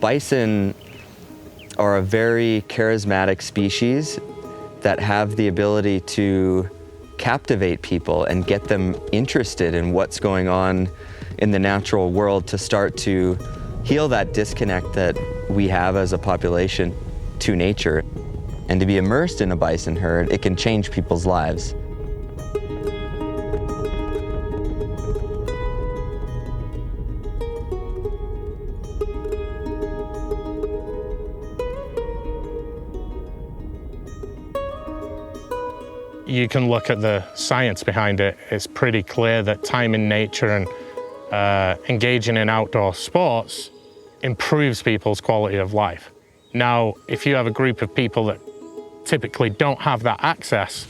Bison are a very charismatic species that have the ability to captivate people and get them interested in what's going on in the natural world, to start to heal that disconnect that we have as a population to nature. And to be immersed in a bison herd, it can change people's lives. You can look at the science behind it. It's pretty clear that time in nature and engaging in outdoor sports improves people's quality of life. Now, if you have a group of people that typically don't have that access,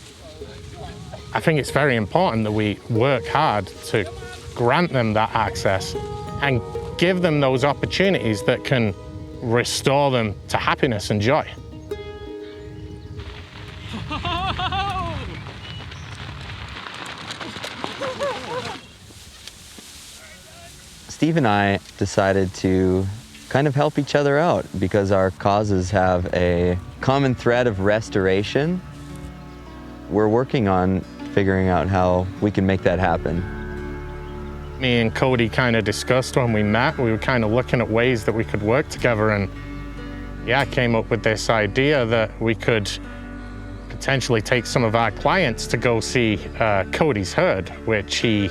I think it's very important that we work hard to grant them that access and give them those opportunities that can restore them to happiness and joy. Steve and I decided to kind of help each other out because our causes have a common thread of restoration. We're working on figuring out how we can make that happen. Me and Cody kind of discussed when we met. We were kind of looking at ways that we could work together, and yeah, I came up with this idea that we could potentially take some of our clients to go see Cody's herd, which he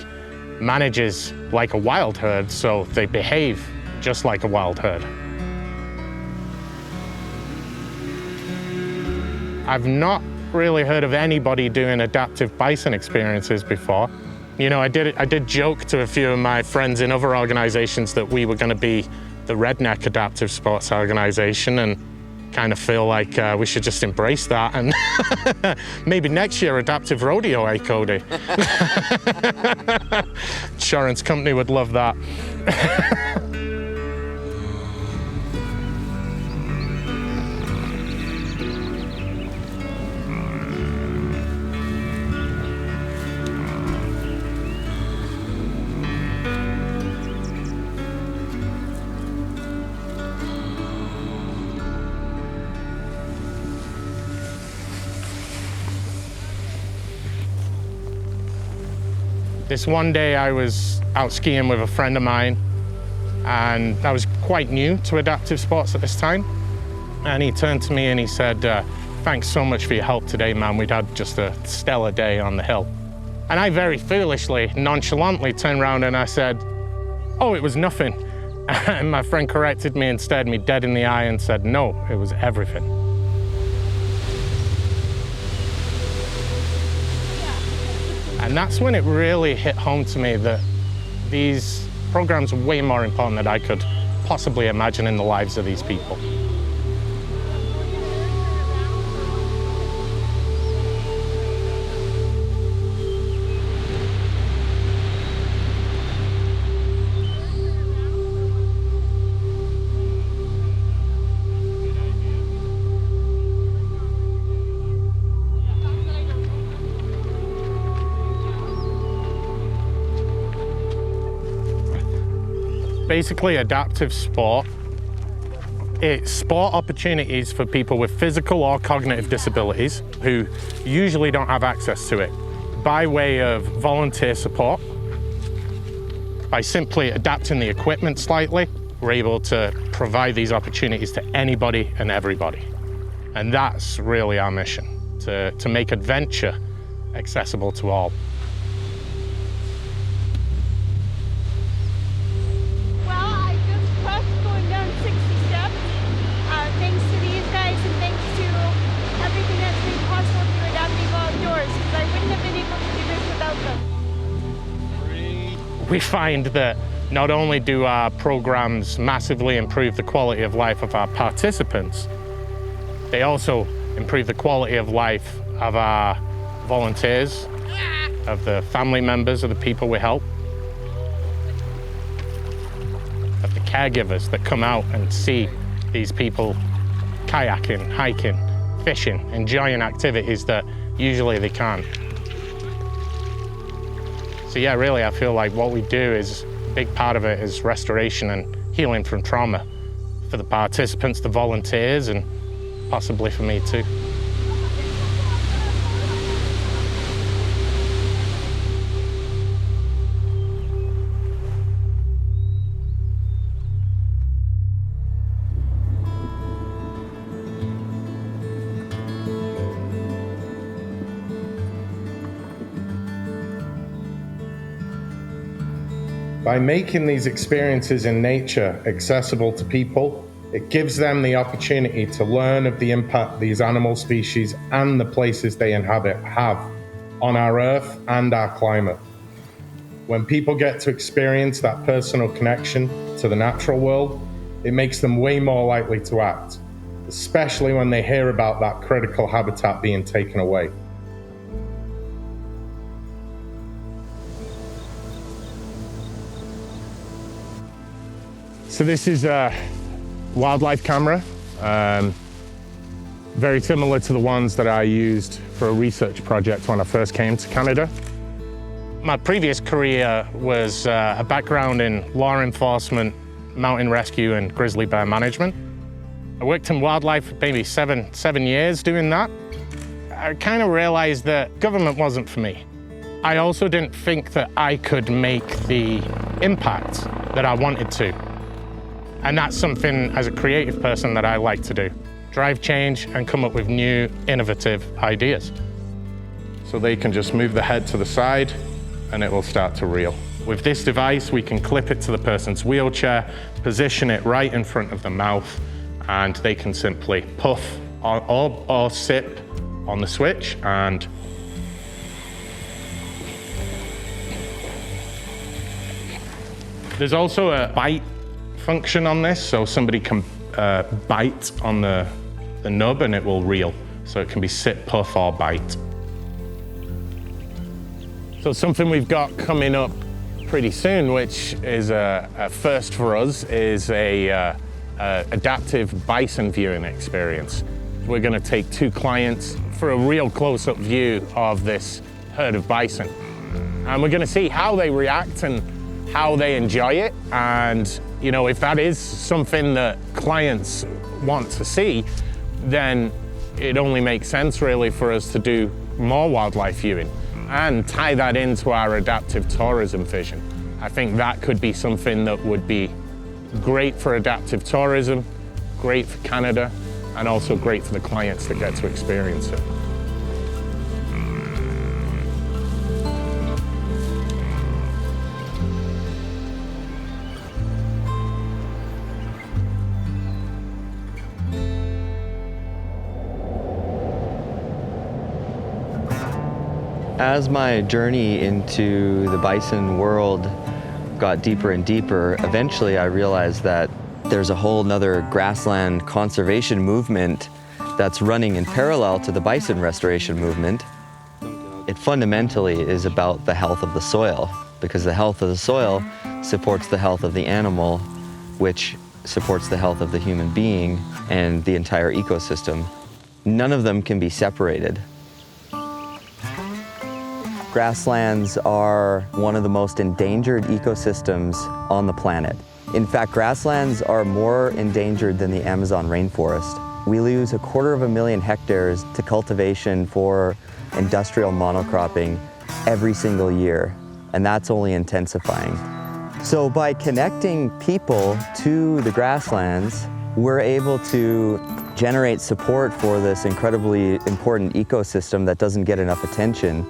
manages like a wild herd, so they behave just like a wild herd. I've not really heard of anybody doing adaptive bison experiences before. You know, I did joke to a few of my friends in other organizations that we were going to be the redneck adaptive sports organization, and kind of feel like we should just embrace that, and maybe next year adaptive rodeo, eh, Cody? Insurance company would love that. This one day I was out skiing with a friend of mine, and I was quite new to adaptive sports at this time. And he turned to me and he said, "Thanks so much for your help today, man. We'd had just a stellar day on the hill." And I very foolishly, nonchalantly turned around and I said, "Oh, it was nothing." And my friend corrected me and stared me dead in the eye and said, "No, it was everything." And that's when it really hit home to me that these programs are way more important than I could possibly imagine in the lives of these people. Basically, adaptive sport, it's sport opportunities for people with physical or cognitive disabilities who usually don't have access to it, by way of volunteer support. By simply adapting the equipment slightly, we're able to provide these opportunities to anybody and everybody. And that's really our mission, to make adventure accessible to all. We find that not only do our programs massively improve the quality of life of our participants, they also improve the quality of life of our volunteers, of the family members of the people we help, of the caregivers that come out and see these people kayaking, hiking, fishing, enjoying activities that usually they can't. So yeah, really, I feel like what we do is, a big part of it is restoration and healing from trauma for the participants, the volunteers, and possibly for me too. By making these experiences in nature accessible to people, it gives them the opportunity to learn of the impact these animal species and the places they inhabit have on our Earth and our climate. When people get to experience that personal connection to the natural world, it makes them way more likely to act, especially when they hear about that critical habitat being taken away. So this is a wildlife camera, very similar to the ones that I used for a research project when I first came to Canada. My previous career was a background in law enforcement, mountain rescue, and grizzly bear management. I worked in wildlife for maybe seven years doing that. I kind of realized that government wasn't for me. I also didn't think that I could make the impact that I wanted to. And that's something as a creative person that I like to do. Drive change and come up with new, innovative ideas. So they can just move the head to the side and it will start to reel. With this device, we can clip it to the person's wheelchair, position it right in front of the mouth, and they can simply puff or sip on the switch and there's also a bite function on this, so somebody can bite on the nub and it will reel. So it can be sit, puff, or bite. So something we've got coming up pretty soon, which is a first for us, is a adaptive bison viewing experience. We're going to take 2 clients for a real close-up view of this herd of bison. And we're going to see how they react and how they enjoy it. And you know, if that is something that clients want to see, then it only makes sense really for us to do more wildlife viewing and tie that into our adaptive tourism vision. I think that could be something that would be great for adaptive tourism, great for Canada, and also great for the clients that get to experience it. As my journey into the bison world got deeper and deeper, eventually I realized that there's a whole nother grassland conservation movement that's running in parallel to the bison restoration movement. It fundamentally is about the health of the soil, because the health of the soil supports the health of the animal, which supports the health of the human being and the entire ecosystem. None of them can be separated. Grasslands are one of the most endangered ecosystems on the planet. In fact, grasslands are more endangered than the Amazon rainforest. We lose 250,000 hectares to cultivation for industrial monocropping every single year, and that's only intensifying. So by connecting people to the grasslands, we're able to generate support for this incredibly important ecosystem that doesn't get enough attention.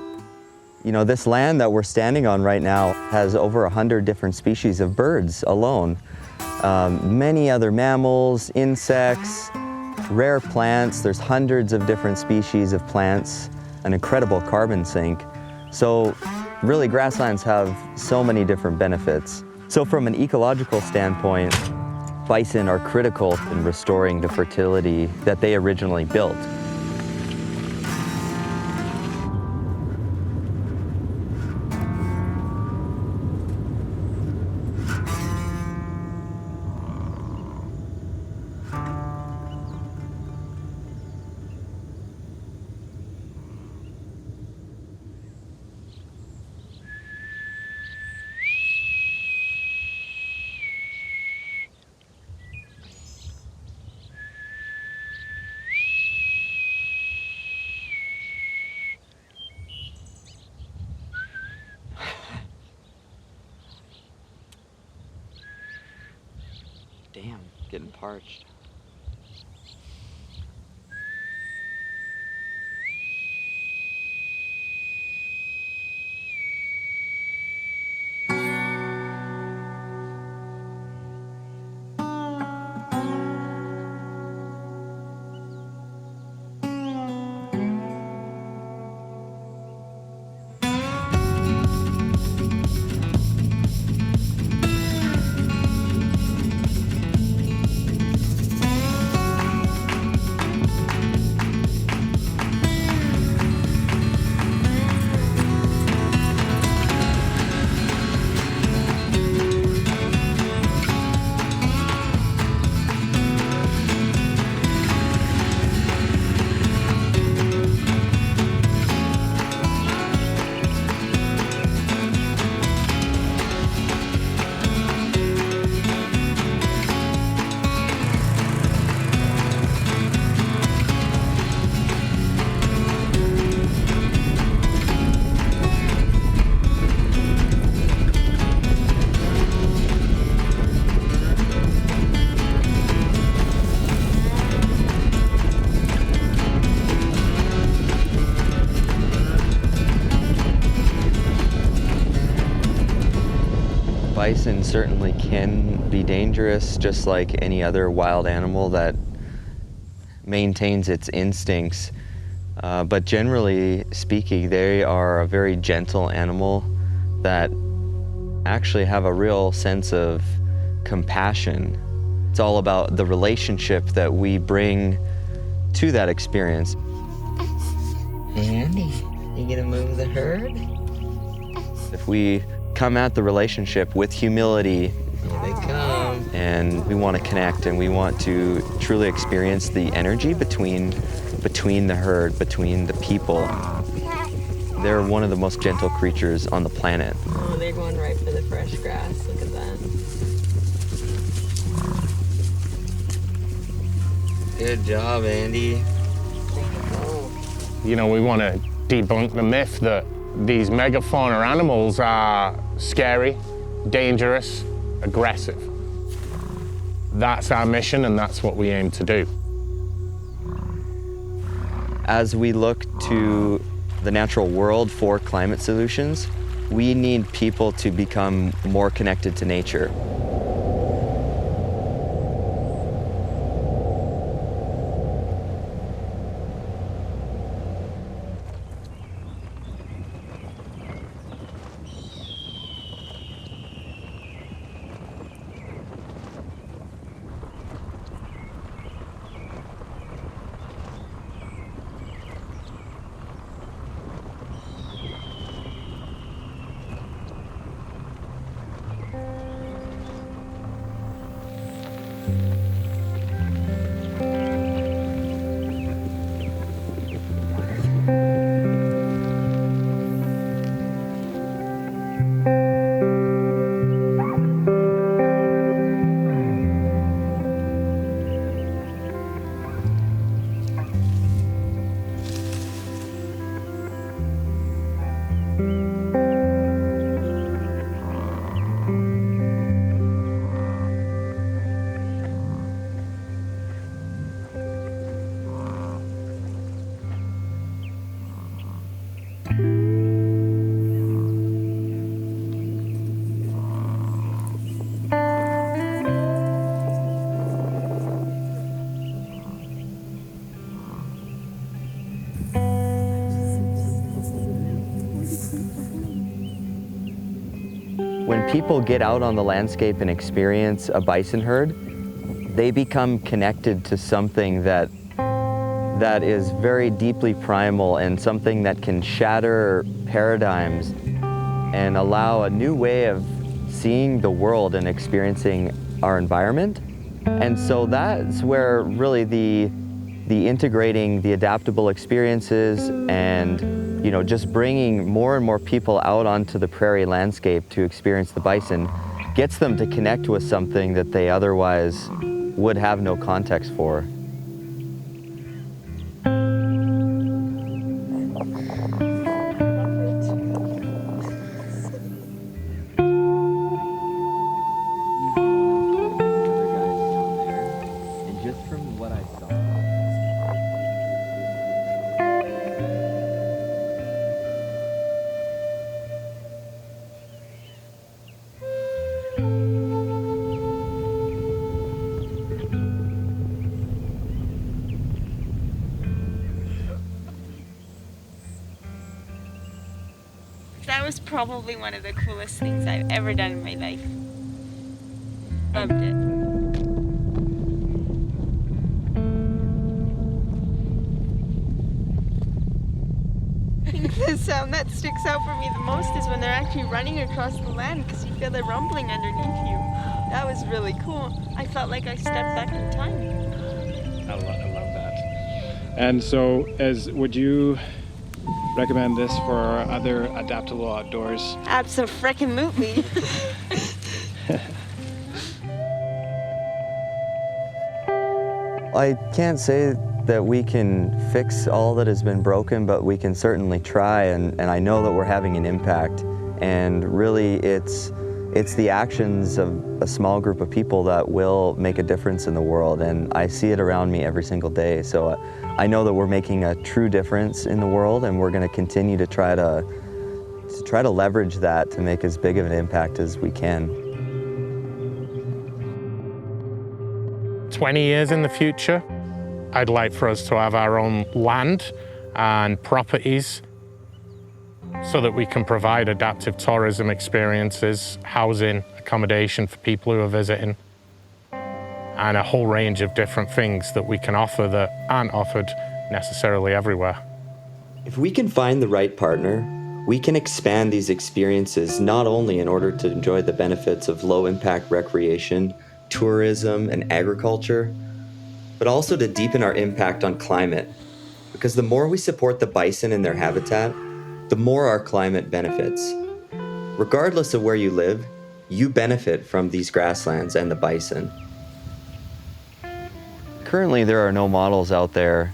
You know, this land that we're standing on right now has over 100 different species of birds alone. Many other mammals, insects, rare plants. There's hundreds of different species of plants, an incredible carbon sink. So really, grasslands have so many different benefits. So from an ecological standpoint, bison are critical in restoring the fertility that they originally built. parched. Bison certainly can be dangerous, just like any other wild animal that maintains its instincts. But generally speaking, they are a very gentle animal that actually have a real sense of compassion. It's all about the relationship that we bring to that experience. Andy, you gonna move the herd? If we come at the relationship with humility, Here they come. and we want to connect and we want to truly experience the energy between the herd, between the people. They're one of the most gentle creatures on the planet. Oh, they're going right for the fresh grass. Look at that. Good job, Andy. You know, we want to debunk the myth that these megafauna animals are scary, dangerous, aggressive. That's our mission, and that's what we aim to do. As we look to the natural world for climate solutions, we need people to become more connected to nature. When people get out on the landscape and experience a bison herd, they become connected to something that is very deeply primal and something that can shatter paradigms and allow a new way of seeing the world and experiencing our environment. And so that's where really the integrating the adaptable experiences and just bringing more and more people out onto the prairie landscape to experience the bison gets them to connect with something that they otherwise would have no context for. from what I saw. That was probably one of the coolest things I've ever done in my life. Loved it. I think the sound that sticks out for me the most is when they're actually running across the land because you feel the rumbling underneath you. That was really cool. I felt like I stepped back in time. I love that. And so, would you recommend this for other adaptable outdoors? Abso-freaking-lutely. I can't say that we can fix all that has been broken, but we can certainly try, and I know that we're having an impact. And really, it's the actions of a small group of people that will make a difference in the world, and I see it around me every single day. So I know that we're making a true difference in the world, and we're going to continue to try to leverage that to make as big of an impact as we can. 20 years in the future, I'd like for us to have our own land and properties so that we can provide adaptive tourism experiences, housing, accommodation for people who are visiting, and a whole range of different things that we can offer that aren't offered necessarily everywhere. If we can find the right partner, we can expand these experiences not only in order to enjoy the benefits of low-impact recreation, tourism, and agriculture, but also to deepen our impact on climate. Because the more we support the bison in their habitat, the more our climate benefits. Regardless of where you live, you benefit from these grasslands and the bison. Currently, there are no models out there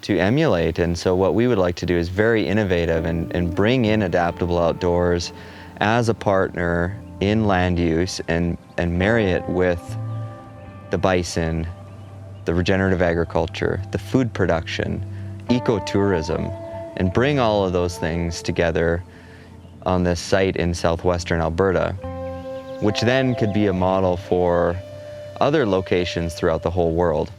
to emulate, and so what we would like to do is very innovative and bring in adaptable outdoors as a partner in land use and marry it with the bison, the regenerative agriculture, the food production, ecotourism, and bring all of those things together on this site in southwestern Alberta, which then could be a model for other locations throughout the whole world.